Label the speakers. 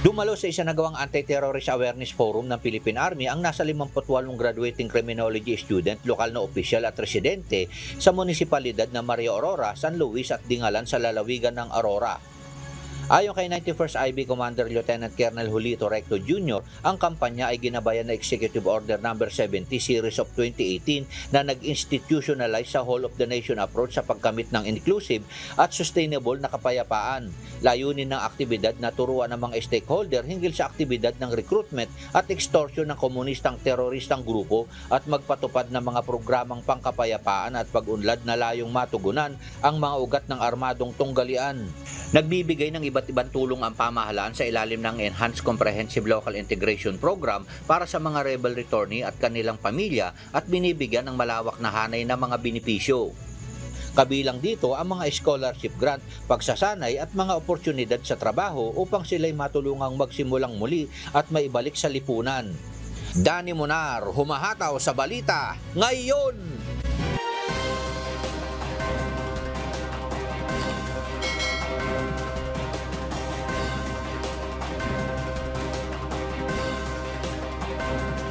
Speaker 1: Dumalo sa isinagawang Anti-Terrorist Awareness Forum ng Philippine Army ang nasa 58 graduating criminology student, lokal na opisyal at residente sa munisipalidad na Maria Aurora, San Luis at Dingalan sa lalawigan ng Aurora. Ayon kay 91st IB Commander Lieutenant Colonel Julito Recto Jr., ang kampanya ay ginabayan na Executive Order No. 70 Series of 2018 na nag-institutionalize sa Whole of the Nation approach sa pagkamit ng inclusive at sustainable na kapayapaan. Layunin ng aktibidad na turuan ng mga stakeholder hinggil sa aktibidad ng recruitment at extortion ng komunistang teroristang grupo at magpatupad ng mga programang pangkapayapaan at pag-unlad na layong matugunan ang mga ugat ng armadong tunggalian. Nagbibigay ng iba't ibang tulong ang pamahalaan sa ilalim ng Enhanced Comprehensive Local Integration Program para sa mga rebel returnee at kanilang pamilya at binibigyan ng malawak na hanay na mga benepisyo. Kabilang dito ang mga scholarship grant, pagsasanay at mga oportunidad sa trabaho upang sila'y matulungang magsimulang muli at maibalik sa lipunan. Danny Monar, humahataw sa balita ngayon!